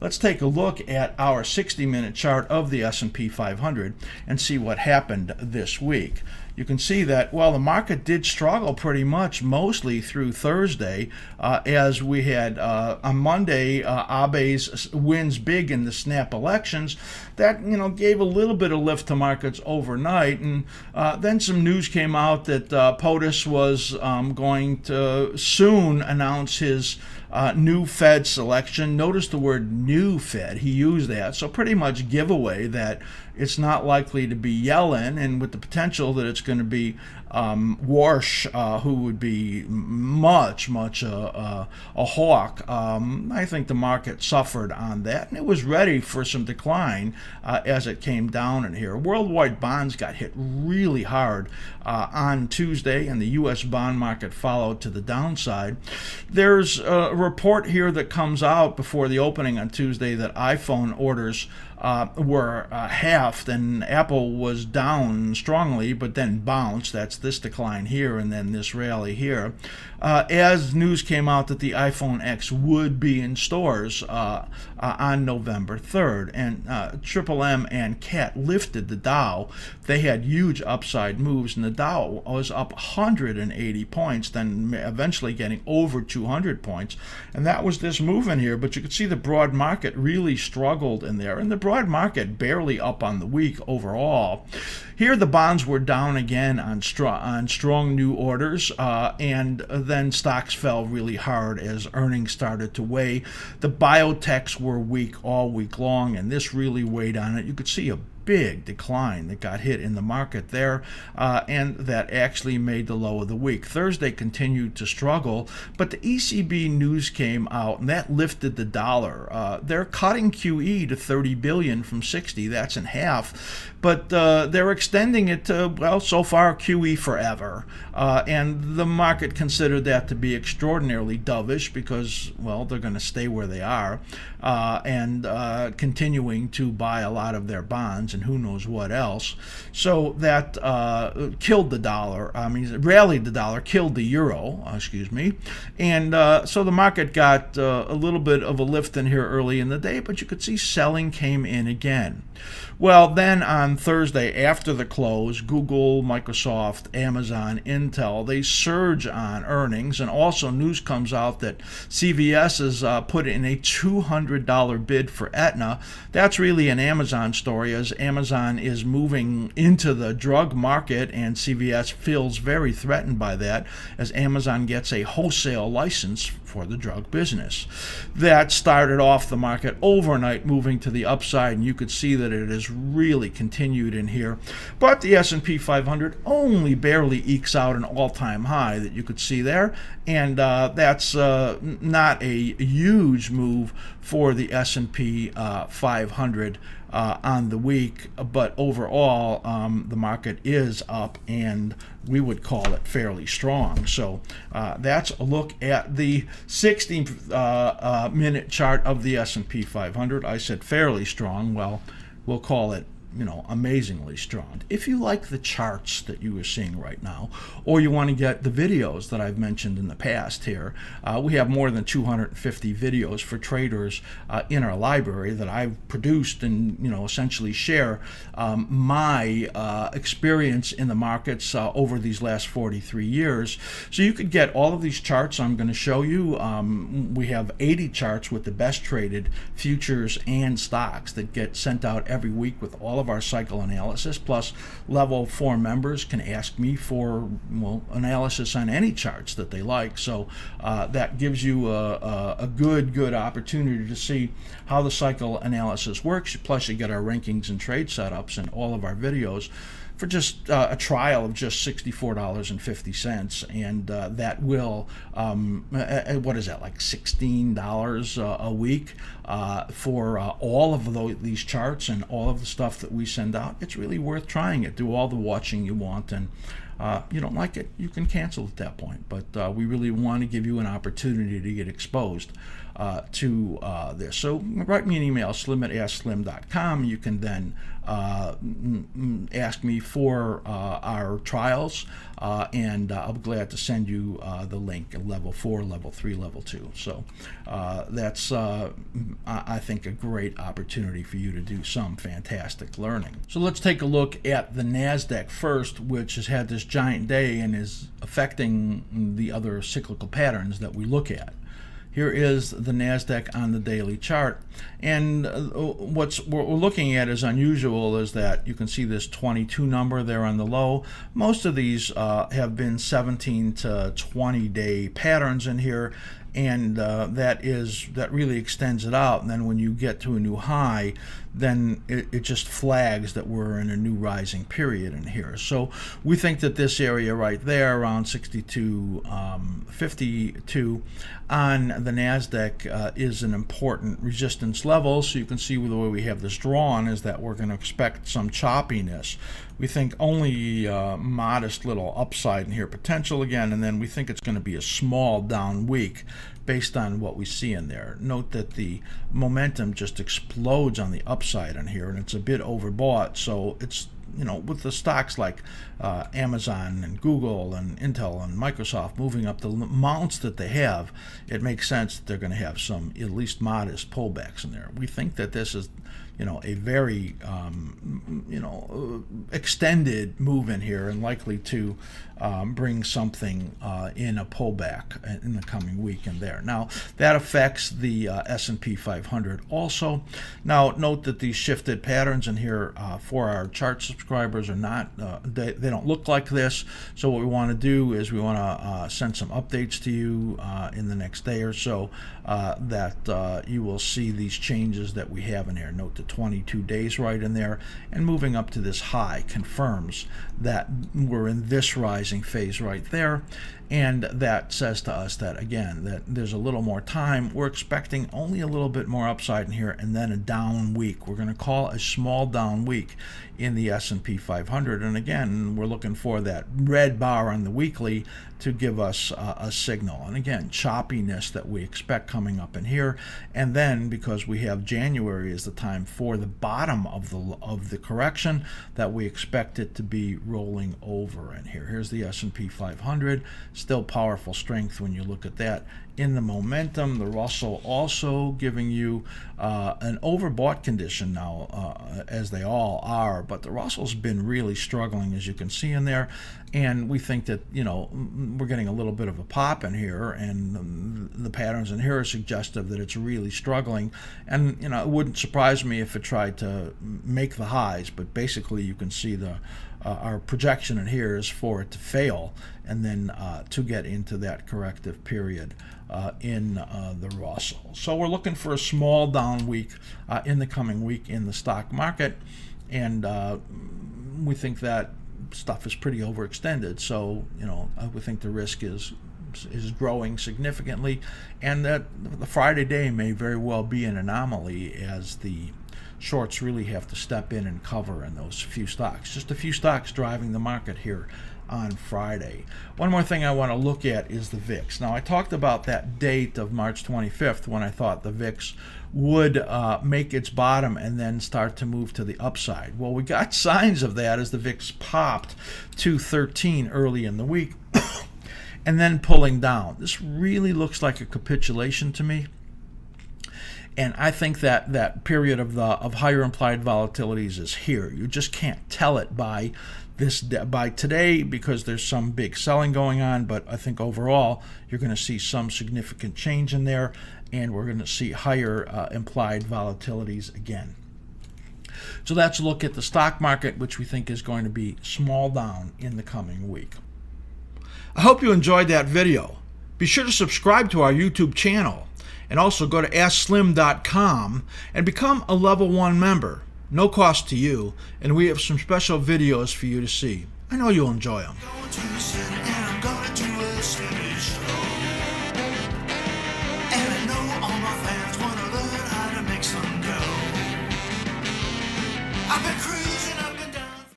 let's take a look at our 60-minute chart of the S&P 500 and see what happened this week. You can see that, well, the market did struggle pretty much mostly through Thursday, as we had on Monday, Abe's wins big in the snap elections. That, gave a little bit of lift to markets overnight, and then some news came out that POTUS was going to soon announce his new Fed selection. Notice the word new Fed. He used that. So pretty much giveaway that it's not likely to be Yellen, and with the potential that it's going to be Warsh, who would be much a hawk. I think the market suffered on that, and it was ready for some decline as it came down in here. Worldwide bonds got hit really hard on Tuesday, and the U.S. bond market followed to the downside. There's a report here that comes out before the opening on Tuesday that iPhone orders were halved, and Apple was down strongly but then bounced. That's this decline here and then this rally here, as news came out that the iPhone X would be in stores on November 3rd. And Triple M and CAT lifted the Dow. They had huge upside moves, and the Dow was up 180 points, then eventually getting over 200 points. And that was this move in here. But you could see the broad market really struggled in there, and the broad market barely up on the week overall. Here the bonds were down again on strong new orders, and then stocks fell really hard as earnings started to weigh. The biotechs were weak all week long, and this really weighed on it. You could see a big decline that got hit in the market there, and that actually made the low of the week. Thursday continued to struggle, but the ECB news came out, and that lifted the dollar. They're cutting QE to 30 billion from 60. That's in half, but they're extending it to, well, so far QE forever, and the market considered that to be extraordinarily dovish because, well, they're going to stay where they are, and continuing to buy a lot of their bonds and who knows what else. So that killed the dollar. Rallied the dollar, killed the euro, and so the market got a little bit of a lift in here early in the day, but you could see selling came in again. Well, then on Thursday after the close, Google, Microsoft, Amazon, Intel, they surge on earnings, and also news comes out that CVS has put in a $200 bid for Aetna. That's really an Amazon story, as Amazon is moving into the drug market, and CVS feels very threatened by that as Amazon gets a wholesale license for the drug business. That started off the market overnight moving to the upside, and you could see that it has really continued in here. But the S&P 500 only barely ekes out an all-time high that you could see there, and that's not a huge move for the S&P 500 on the week, but overall the market is up, and we would call it fairly strong. So that's a look at the 60-minute chart of the S&P 500. I said fairly strong. Well, we'll call it amazingly strong. If you like the charts that you are seeing right now, or you want to get the videos that I've mentioned in the past here, we have more than 250 videos for traders in our library that I've produced and essentially share my experience in the markets over these last 43 years. So you could get all of these charts I'm going to show you. We have 80 charts with the best traded futures and stocks that get sent out every week with all of our cycle analysis, plus level 4 members can ask me for analysis on any charts that they like. So that gives you a good opportunity to see how the cycle analysis works. Plus you get our rankings and trade setups and all of our videos for just a trial of just $64.50, and that will what is that, like $16 a week for all of these charts and all of the stuff that we send out. It's really worth trying it. Do all the watching you want, and you don't like it, you can cancel at that point. But we really want to give you an opportunity to get exposed to this. So write me an email, slim@askslim.com. You can then ask me for our trials, and I'll be glad to send you the link at level 4, level 3, level 2. So that's, I think, a great opportunity for you to do some fantastic learning. So let's take a look at the NASDAQ first, which has had this giant day and is affecting the other cyclical patterns that we look at. Here is the NASDAQ on the daily chart, and what we're looking at is unusual is that you can see this 22 number there on the low. Most of these have been 17 to 20 day patterns in here, and that really extends it out. And then when you get to a new high, then it just flags that we're in a new rising period in here. So we think that this area right there around 62.52 on the NASDAQ is an important resistance level. So you can see the way we have this drawn is that we're going to expect some choppiness. We think only modest little upside in here potential again, and then we think it's going to be a small down week based on what we see in there. Note that the momentum just explodes on the upside in here, and it's a bit overbought. So it's, you know, with the stocks like Amazon and Google and Intel and Microsoft moving up the amounts that they have, it makes sense that they're going to have some at least modest pullbacks in there. We think that this is, you know, a very extended move in here, and likely to bring something in a pullback in the coming week in there. Now that affects the S&P 500 also. Now note that these shifted patterns in here for our chart subscribers are not, they don't look like this. So what we want to do is we want to send some updates to you in the next day or so that you will see these changes that we have in here. Note the 22 days right in there, and moving up to this high confirms that we're in this rising phase right there, and that says to us that again that there's a little more time. We're expecting only a little bit more upside in here, and then a down week. We're going to call a small down week in the S&P 500, and again we're looking for that red bar on the weekly to give us a signal. And again, choppiness that we expect coming up in here, and then because we have January as the time for the bottom of the correction, that we expect it to be rolling over in here. Here's the S&P 500, still powerful strength when you look at that. In the momentum, the Russell also giving you an overbought condition now, as they all are, but the Russell's been really struggling, as you can see in there, and we think that, you know, we're getting a little bit of a pop in here, and the patterns in here are suggestive that it's really struggling. And, you know, it wouldn't surprise me if it tried to make the highs, but basically you can see the our projection in here is for it to fail, and then to get into that corrective period in the Russell. So we're looking for a small down week in the coming week in the stock market, and we think that stuff is pretty overextended. So, you know, we think the risk is growing significantly, and that the Friday day may very well be an anomaly, as the shorts really have to step in and cover in those few stocks. Just a few stocks driving the market here on Friday. One more thing I want to look at is the VIX. Now, I talked about that date of March 25th when I thought the VIX would make its bottom and then start to move to the upside. Well, we got signs of that as the VIX popped to 13 early in the week and then pulling down. This really looks like a capitulation to me. And I think that that period of higher implied volatilities is here. You just can't tell it by today, because there's some big selling going on. But I think overall you're going to see some significant change in there, and we're going to see higher implied volatilities again. So that's a look at the stock market, which we think is going to be small down in the coming week. I hope you enjoyed that video. Be sure to subscribe to our YouTube channel, and also go to AskSlim.com and become a level 1 member. No cost to you, and we have some special videos for you to see. I know you'll enjoy them.